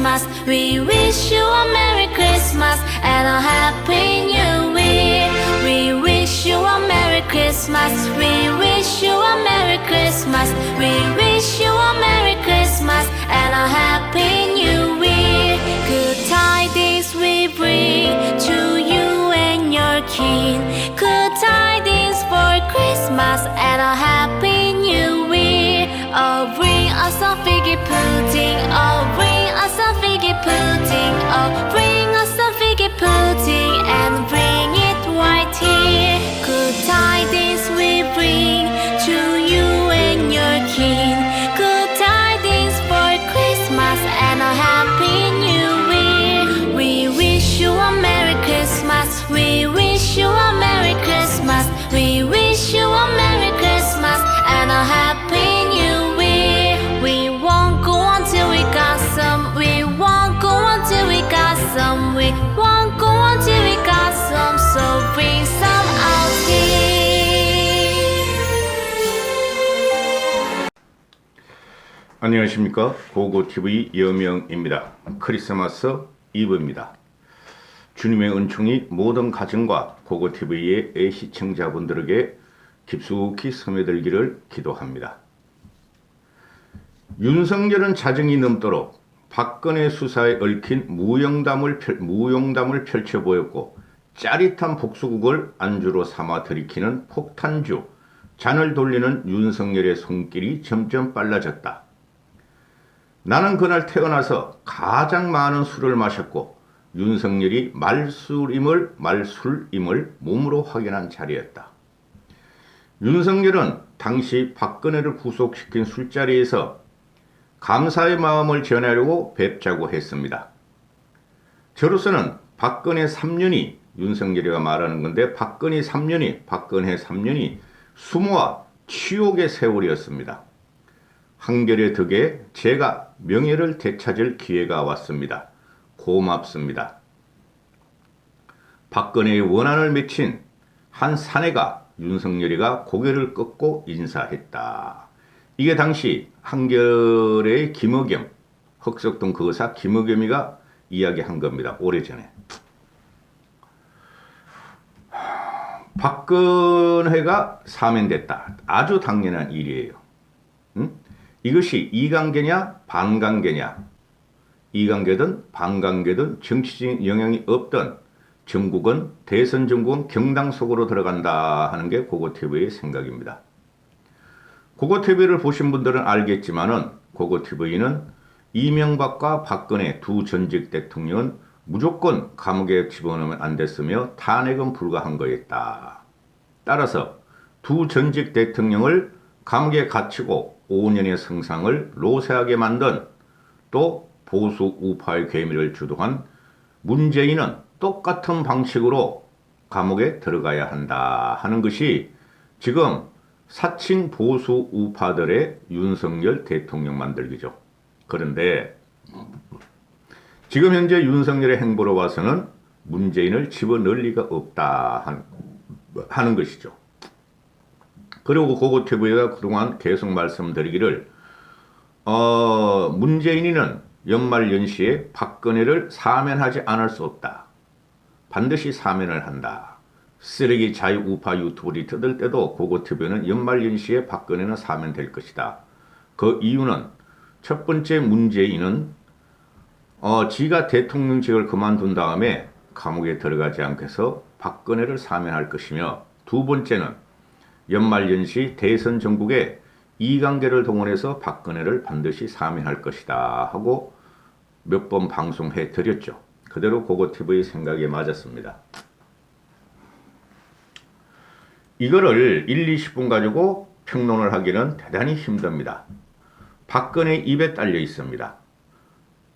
Christmas. We wish you a Merry Christmas and a Happy New Year. We wish you a Merry Christmas. We wish you a Merry Christmas. We wish you a Merry Christmas and a Happy New Year. Good tidings we bring to you and your kin. Good tidings for Christmas and a Happy New Year. Oh, bring us a figgy pudding. Oh, bring us a figgy pudding. Oh, bring us a figgy pudding and bring it right here. Good tidings we bring to you and your kin. Good tidings for Christmas and a Happy New Year. We wish you a Merry Christmas. We wish you a Merry Christmas. We wish you a Merry Christmas and a Happy New Year. We won't go until we got some. We won't go until we got some. We won't go until we got some. So bring some out here. 안녕하십니까. 고고TV 여명입니다. 크리스마스 이브입니다. 주님의 은총이 모든 가정과 고고TV의 시청자분들에게 깊숙이 스며들기를 기도합니다. 윤석열은 자정이 넘도록 박근혜 수사에 얽힌 무용담을 펼쳐 보였고 짜릿한 복수국을 안주로 삼아 들이키는 폭탄주, 잔을 돌리는 윤석열의 손길이 점점 빨라졌다. 나는 그날 태어나서 가장 많은 술을 마셨고 윤석열이 말술임을 몸으로 확인한 자리였다. 윤석열은 당시 박근혜를 구속시킨 술자리에서 감사의 마음을 전하려고 뵙자고 했습니다. 저로서는 박근혜 3년이 윤석열이가 말하는 건데 박근혜 3년이 수모와 치욕의 세월이었습니다. 한결의 덕에 제가 명예를 되찾을 기회가 왔습니다. 고맙습니다. 박근혜의 원한을 맺힌 한 사내가 윤석열이가 고개를 꺾고 인사했다. 이게 당시 한결의 김의겸, 흑석동 그 의사 김의겸이가 이야기한 겁니다. 오래전에. 박근혜가 사면됐다. 아주 당연한 일이에요. 이것이 이관계냐 반관계냐, 이관계든 반관계든 정치적인 영향이 없던 전국은 대선 전국은 경당 속으로 들어간다 하는 게 고고TV의 생각입니다. 고고TV를 보신 분들은 알겠지만은 고고TV는 이명박과 박근혜 두 전직 대통령은 무조건 감옥에 집어넣으면 안 됐으며 탄핵은 불가한 거였다. 따라서 두 전직 대통령을 감옥에 갇히고 5년의 성상을 로세하게 만든 또 보수 우파의 괴미를 주도한 문재인은 똑같은 방식으로 감옥에 들어가야 한다 하는 것이 지금 사칭 보수 우파들의 윤석열 대통령 만들기죠. 그런데 지금 현재 윤석열의 행보로 봐서는 문재인을 집어넣을 리가 없다 하는 것이죠. 그리고 고고TV가 그동안 계속 말씀드리기를 문재인이는 연말연시에 박근혜를 사면하지 않을 수 없다. 반드시 사면을 한다. 쓰레기 자유우파 유튜브를 뜯을 때도 고고TV는 연말연시에 박근혜는 사면될 것이다. 그 이유는 첫 번째 문재인은 지가 대통령직을 그만둔 다음에 감옥에 들어가지 않고 해서 박근혜를 사면할 것이며, 두 번째는 연말연시 대선 전국에 이관계를 동원해서 박근혜를 반드시 사면할 것이다 하고 몇 번 방송해 드렸죠. 그대로 고고TV의 생각에 맞았습니다. 이거를 1, 20분 가지고 평론을 하기는 대단히 힘듭니다. 박근혜 입에 딸려 있습니다.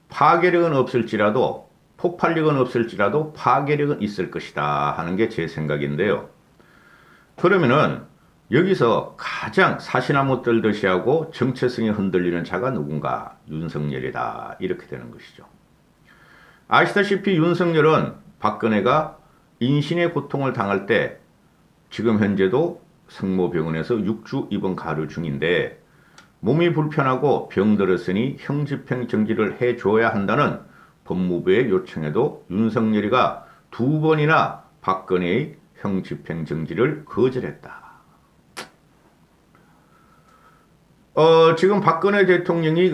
파괴력은 없을지라도, 폭발력은 없을지라도 파괴력은 있을 것이다 하는 게 제 생각인데요. 그러면은 여기서 가장 사시나무 떨듯이 하고 정체성이 흔들리는 자가 누군가? 윤석열이다. 이렇게 되는 것이죠. 아시다시피 윤석열은 박근혜가 인신의 고통을 당할 때 지금 현재도 성모병원에서 6주 입원 가류 중인데 몸이 불편하고 병들었으니 형집행 정지를 해줘야 한다는 법무부의 요청에도 윤석열이가 2번이나 박근혜의 형집행 정지를 거절했다. 지금 박근혜 대통령이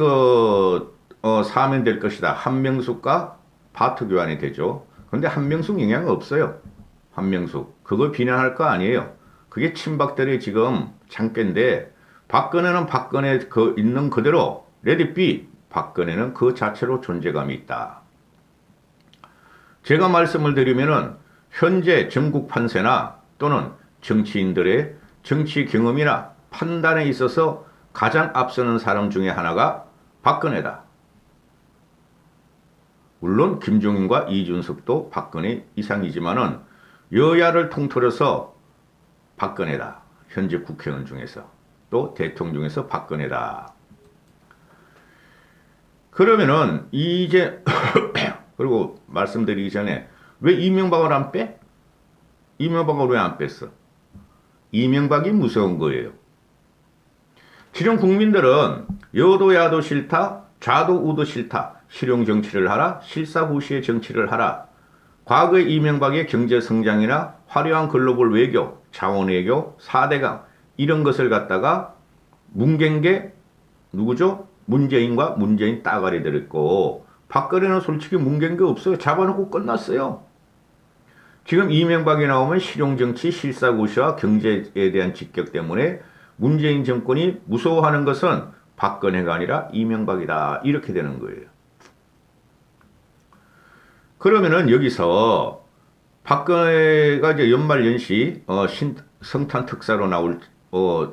사면될 것이다. 한명숙과 파트 교환이 되죠. 그런데 한명숙 영향은 없어요. 한명숙. 그걸 비난할 거 아니에요. 그게 친박들이 지금 장깨인데 박근혜는 박근혜 있는 그대로 레디비 박근혜는 그 자체로 존재감이 있다. 제가 말씀을 드리면은 현재 전국 판세나 또는 정치인들의 정치 경험이나 판단에 있어서 가장 앞서는 사람 중에 하나가 박근혜다. 물론 김종인과 이준석도 박근혜 이상이지만은 여야를 통틀어서 박근혜다. 현재 국회의원 중에서 또 대통령 중에서 박근혜다. 그러면은 이제 그리고 말씀드리기 전에 왜 이명박을 안 빼? 이명박을 왜 안 뺐어? 이명박이 무서운 거예요. 지금 국민들은 여도 야도 싫다, 좌도 우도 싫다, 실용 정치를 하라, 실사후시의 정치를 하라. 과거의 이명박의 경제성장이나 화려한 글로벌 외교, 자원외교, 4대강 이런 것을 갖다가 뭉갠 게 누구죠? 문재인과 문재인 따가리 들었고 박근혜는 솔직히 뭉갠 게 없어요. 잡아놓고 끝났어요. 지금 이명박이 나오면 실용정치, 실사구시와 경제에 대한 직격 때문에 문재인 정권이 무서워하는 것은 박근혜가 아니라 이명박이다. 이렇게 되는 거예요. 그러면은 여기서 박근혜가 이제 연말연시 성탄 특사로 나올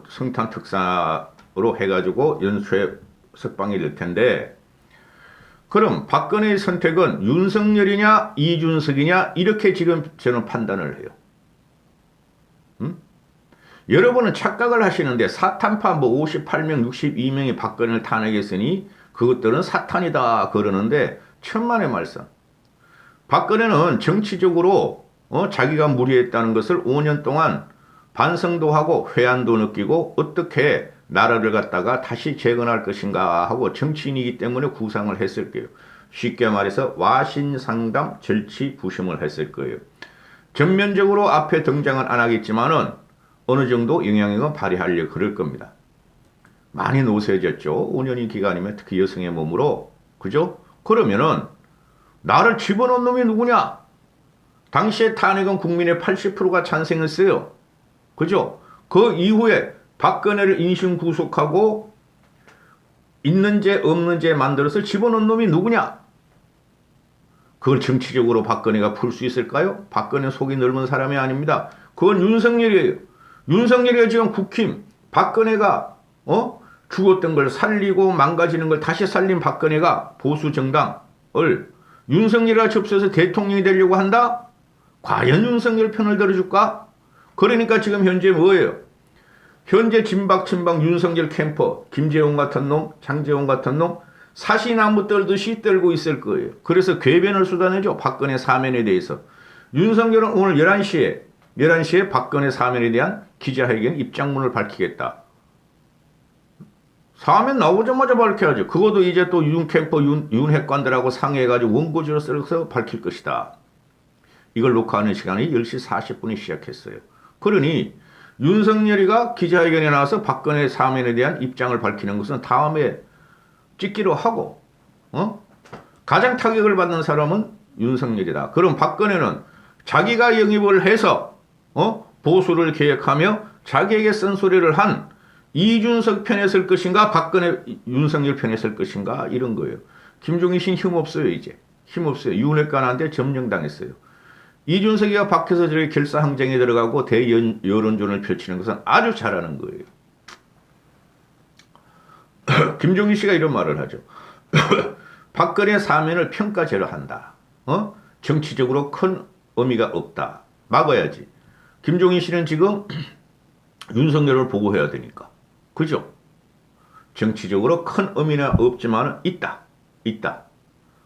성탄 특사로 해가지고 연수에 석방이 될 텐데 그럼 박근혜의 선택은 윤석열이냐 이준석이냐 이렇게 지금 저는 판단을 해요. 여러분은 착각을 하시는데 사탄파 58명 62명이 박근혜를 탄핵했으니 그것들은 사탄이다 그러는데 천만의 말씀. 박근혜는 정치적으로 자기가 무리했다는 것을 5년 동안 반성도 하고 회한도 느끼고 어떻게 나라를 갖다가 다시 재건할 것인가 하고 정치인이기 때문에 구상을 했을 거예요. 쉽게 말해서 와신상담 절치부심을 했을 거예요. 전면적으로 앞에 등장은 안 하겠지만은 어느 정도 영향력은 발휘하려고 그럴 겁니다. 많이 노쇠졌죠. 5년이 기간이면 특히 여성의 몸으로. 그죠? 그러면은 나를 집어넣은 놈이 누구냐? 당시에 탄핵은 국민의 80%가 찬성했어요. 그죠? 그 이후에 박근혜를 인신 구속하고 있는 죄 없는 죄 만들어서 집어넣은 놈이 누구냐? 그걸 정치적으로 박근혜가 풀 수 있을까요? 박근혜 속이 넓은 사람이 아닙니다. 그건 윤석열이에요. 윤석열이가 지금 국힘 박근혜가 죽었던 걸 살리고 망가지는 걸 다시 살린 박근혜가 보수 정당을 윤석열이가 접수해서 대통령이 되려고 한다? 과연 윤석열 편을 들어줄까? 그러니까 지금 현재 뭐예요? 현재 진박 윤석열 캠퍼 김재원 같은 놈, 장재원 같은 놈 사시나무 떨듯이 떨고 있을 거예요. 그래서 궤변을 쏟아내죠. 박근혜 사면에 대해서. 윤석열은 오늘 11시에 박근혜 사면에 대한 기자회견 입장문을 밝히겠다. 사면 나오자마자 밝혀야죠. 그것도 이제 또 윤캠퍼, 윤핵관들하고 상의해가지고 원고지로 써서 밝힐 것이다. 이걸 녹화하는 시간이 10시 40분에 시작했어요. 그러니 윤석열이가 기자회견에 나와서 박근혜 사면에 대한 입장을 밝히는 것은 다음에 찍기로 하고 가장 타격을 받는 사람은 윤석열이다. 그럼 박근혜는 자기가 영입을 해서 보수를 계획하며 자기에게 쓴소리를 한 이준석 편에 설 것인가 박근혜 윤석열 편에 설 것인가 이런 거예요. 김종인 씨는 힘없어요. 이제 힘없어요. 윤핵관한테 점령당했어요. 이준석이가 밖에서 저렇게 결사항쟁에 들어가고 대여론전을 펼치는 것은 아주 잘하는 거예요. 김종인 씨가 이런 말을 하죠. 박근혜 사면을 평가제로 한다. 정치적으로 큰 의미가 없다. 막아야지. 김종인 씨는 지금 윤석열을 보고해야 되니까. 그죠? 정치적으로 큰 의미는 없지만 있다.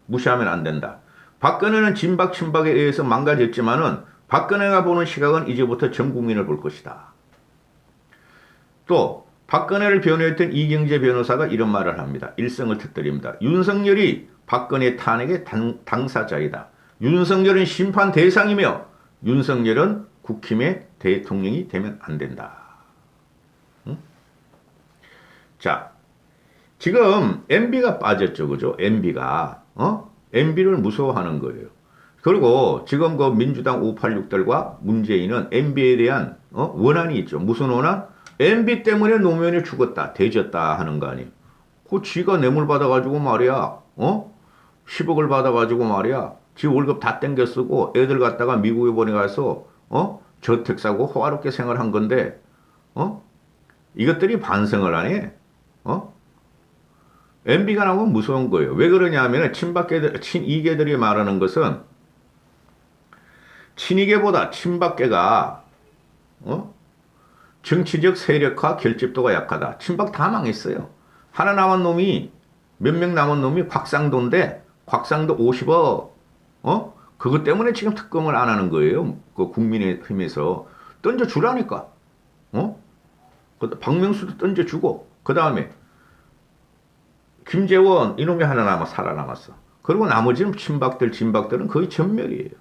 무시하면 안 된다. 박근혜는 진박 친박에 의해서 망가졌지만은 박근혜가 보는 시각은 이제부터 전 국민을 볼 것이다. 또 박근혜를 변호했던 이경재 변호사가 이런 말을 합니다. 일성을 터뜨립니다. 윤석열이 박근혜 탄핵의 당사자이다. 윤석열은 심판 대상이며 윤석열은 국힘의 대통령이 되면 안 된다. 응? 자, 지금 MB가 빠졌죠, 그죠? MB가 MB를 무서워하는 거예요. 그리고 지금 그 민주당 586들과 문재인은 MB에 대한 원한이 있죠. 무슨 원한? MB 때문에 노무현이 죽었다, 대졌다 하는 거 아니에요. 그 쥐가 뇌물 받아가지고 말이야, 10억을 받아가지고 말이야, 지 월급 다 땡겨 쓰고 애들 갖다가 미국에 보내가서 저택 사고 호화롭게 생활한 건데, 이것들이 반성을 안 해. MB가 나오면 무서운 거예요. 왜 그러냐 하면 친이계들이 말하는 것은 친이계보다 친박계가 정치적 세력화 결집도가 약하다. 친박 다 망했어요. 하나 남은 놈이 몇 명 남은 놈이 곽상도인데 곽상도 50억 그것 때문에 지금 특검을 안 하는 거예요. 그 국민의힘에서 던져주라니까. 박명수도 던져주고 그 다음에 김재원 이놈이 하나 살아남았어. 그리고 나머지는 진박들은 거의 전멸이에요.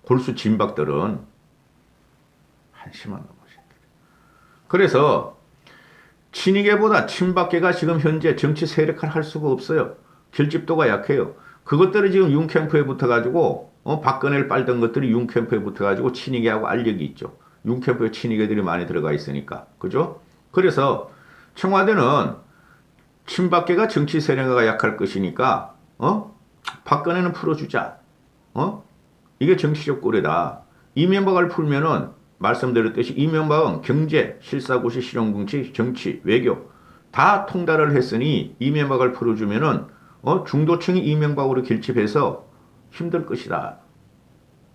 골수 진박들은 한심한 놈이지. 그래서 친이계보다 친박계가 지금 현재 정치 세력화를 할 수가 없어요. 결집도가 약해요. 그것들이 지금 윤 캠프에 붙어가지고 박근혜를 빨던 것들이 윤 캠프에 붙어가지고 친이계하고 알력이 있죠. 윤 캠프에 친이계들이 많이 들어가 있으니까. 그죠? 그래서 청와대는 친박계가 정치 세력화가 약할 것이니까 박근혜는 풀어주자. 이게 정치적 꼴이다. 이명박을 풀면은 말씀드렸듯이 이명박은 경제, 실사고시, 실용정치, 정치, 외교 다 통달을 했으니 이명박을 풀어주면은 중도층이 이명박으로 결집해서 힘들 것이다.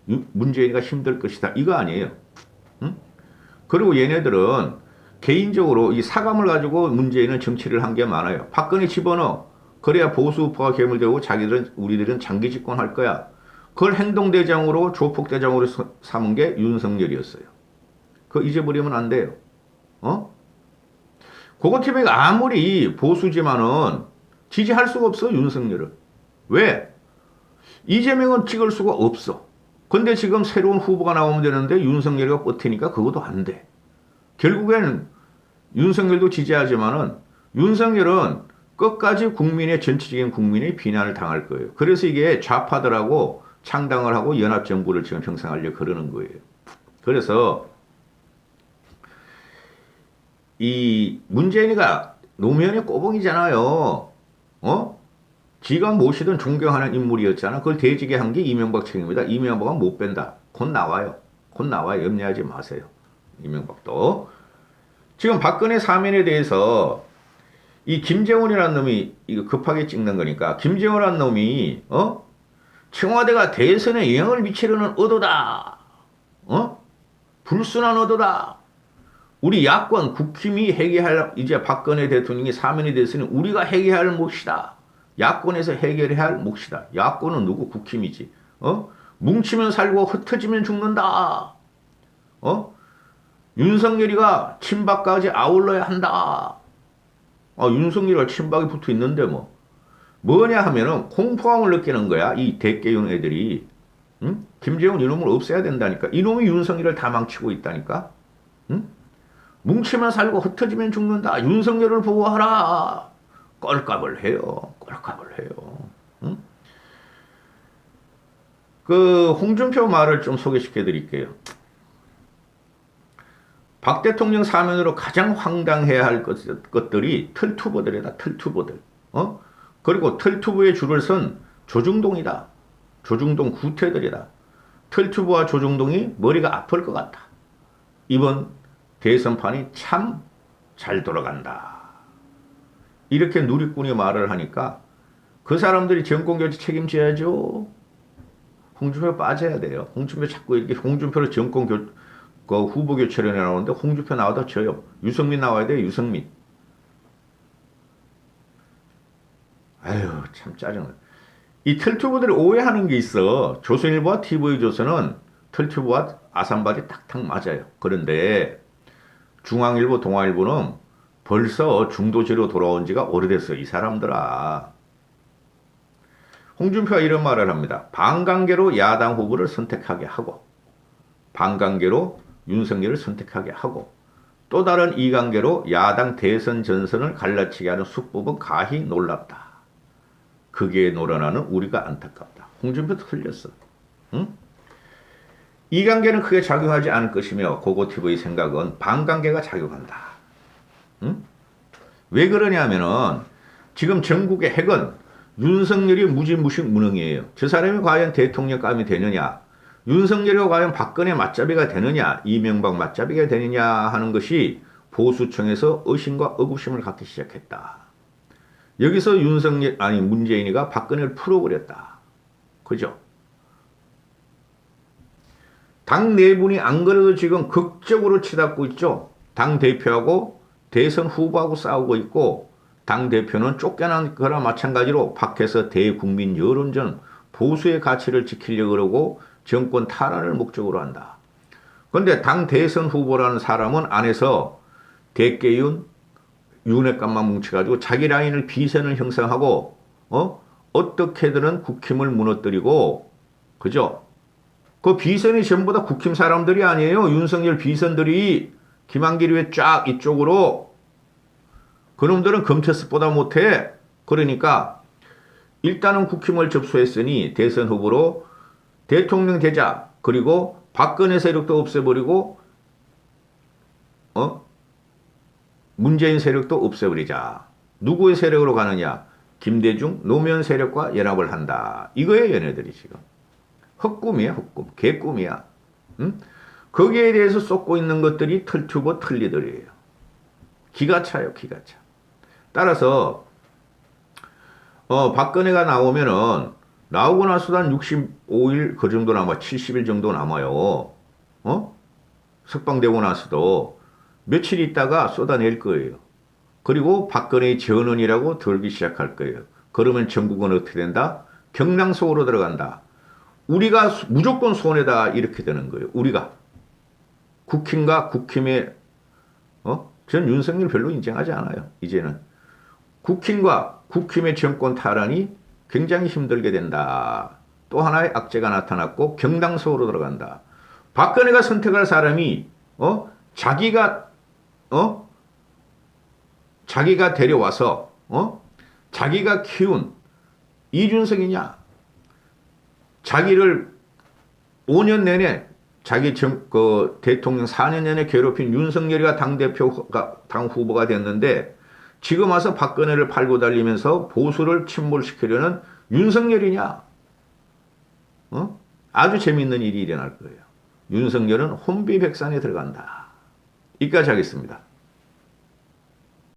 문재인이가 힘들 것이다. 이거 아니에요. 응? 그리고 얘네들은 개인적으로 이 사감을 가지고 문재인은 정치를 한 게 많아요. 박근혜 집어넣어. 그래야 보수우파가 괴물되고 우리들은 장기 집권할 거야. 그걸 행동대장으로 조폭대장으로 삼은 게 윤석열이었어요. 그거 잊어버리면 안 돼요. 고거TV가 아무리 보수지만은 지지할 수가 없어, 윤석열을. 왜? 이재명은 찍을 수가 없어. 근데 지금 새로운 후보가 나오면 되는데 윤석열이가 버티니까 그것도 안 돼. 결국에는 윤석열도 지지하지만은 윤석열은 끝까지 전체적인 국민의 비난을 당할 거예요. 그래서 이게 좌파들하고 창당을 하고 연합정부를 지금 형성하려고 그러는 거예요. 그래서 이 문재인이가 노무현의 꼬봉이잖아요. 지가 모시던 존경하는 인물이었잖아. 그걸 대지게 한 게 이명박 책임이다. 이명박은 못 뺀다. 곧 나와요. 염려하지 마세요. 이명박도. 지금 박근혜 사면에 대해서 이 김재원이라는 놈이 이거 급하게 찍는 거니까 김재원이라는 놈이 청와대가 대선에 영향을 미치려는 의도다. 불순한 의도다. 우리 야권 국힘이 해결할 이제 박근혜 대통령이 사면이 됐으니 우리가 해결할 몫이다. 야권에서 해결해야 할 몫이다. 야권은 누구? 국힘이지. 뭉치면 살고 흩어지면 죽는다. 윤석열이가 친박까지 아울러야 한다. 윤석열이가 친박이 붙어 있는데 뭐냐 하면은 공포감을 느끼는 거야. 이 대깨윤 애들이. 응? 김재원 이놈을 없애야 된다니까. 이놈이 윤석열을 다 망치고 있다니까. 응? 뭉치면 살고 흩어지면 죽는다. 윤석열을 보호하라. 꼴값을 해요. 응? 그 홍준표 말을 좀 소개시켜 드릴게요. 박 대통령 사면으로 가장 황당해야 할 것들이 털투보들이다. 털투보들. 그리고 털투보의 줄을 선 조중동이다. 조중동 구태들이다. 털투보와 조중동이 머리가 아플 것 같다. 이번 대선판이 참 잘 돌아간다. 이렇게 누리꾼이 말을 하니까 그 사람들이 정권교체 책임져야죠. 홍준표 빠져야 돼요. 홍준표 자꾸 이렇게 홍준표를 그 후보 교체를 해나오는데 홍준표 나와도 져요. 유승민 나와야 돼요. 유승민. 아유 참 짜증나. 이 털튜브들이 오해하는 게 있어. 조선일보와 TV조선은 털튜브와 아산발이 탁탁 맞아요. 그런데 중앙일보, 동아일보는 벌써 중도지로 돌아온 지가 오래됐어, 이 사람들아. 홍준표가 이런 말을 합니다. 반관계로 야당 후보를 선택하게 하고, 반관계로 윤석열을 선택하게 하고, 또 다른 이관계로 야당 대선 전선을 갈라치게 하는 수법은 가히 놀랍다. 그게 놀아나는 우리가 안타깝다. 홍준표도 틀렸어. 응? 이관계는 크게 작용하지 않을 것이며 고고TV의 생각은 반관계가 작용한다. 응? 왜 그러냐면은 지금 전국의 핵은 윤석열이 무지무식 무능이에요. 저 사람이 과연 대통령감이 되느냐, 윤석열이 과연 박근혜 맞잡이가 되느냐, 이명박 맞잡이가 되느냐 하는 것이 보수층에서 의심과 의구심을 갖기 시작했다. 여기서 문재인이가 박근혜를 풀어버렸다. 그죠? 당 내분이 안 그래도 지금 극적으로 치닫고 있죠. 당 대표하고 대선 후보하고 싸우고 있고, 당 대표는 쫓겨난 거나 마찬가지로 밖에서 대국민 여론전 보수의 가치를 지키려고 그러고 정권 탈환을 목적으로 한다. 그런데 당 대선 후보라는 사람은 안에서 대깨윤, 윤핵관만 뭉쳐가지고 자기 라인을 비선을 형성하고 어떻게든 국힘을 무너뜨리고, 그죠? 그 비선이 전부 다 국힘 사람들이 아니에요. 윤석열 비선들이 김한길 위에 쫙 이쪽으로. 그놈들은 검찰습보다 못해. 그러니까 일단은 국힘을 접수했으니 대선 후보로 대통령 되자. 그리고 박근혜 세력도 없애버리고 문재인 세력도 없애버리자. 누구의 세력으로 가느냐? 김대중, 노무현 세력과 연합을 한다. 이거예요, 얘네들이 지금. 헛꿈이야, 헛꿈. 개꿈이야. 응? 거기에 대해서 쏟고 있는 것들이 털튜버 틀리들이에요. 기가 차요, 기가 차. 따라서 박근혜가 나오고 나서도 한 65일 그 정도 남아, 70일 정도 남아요. 석방되고 나서도 며칠 있다가 쏟아낼 거예요. 그리고 박근혜의 전원이라고 들기 시작할 거예요. 그러면 전국은 어떻게 된다? 경랑 속으로 들어간다. 우리가 무조건 손해다, 이렇게 되는 거예요. 우리가. 국힘과 국힘의 전 윤석열 별로 인정하지 않아요. 이제는. 국힘과 국힘의 정권 탈환이 굉장히 힘들게 된다. 또 하나의 악재가 나타났고 경당 속으로 들어간다. 박근혜가 선택할 사람이 자기가 데려와서 자기가 키운 이준석이냐? 자기를 5년 내내 자기 대통령 4년 내내 괴롭힌 윤석열이가 당 후보가 됐는데 지금 와서 박근혜를 팔고 달리면서 보수를 침몰시키려는 윤석열이냐? 아주 재밌는 일이 일어날 거예요. 윤석열은 혼비백산에 들어간다. 여기까지 하겠습니다.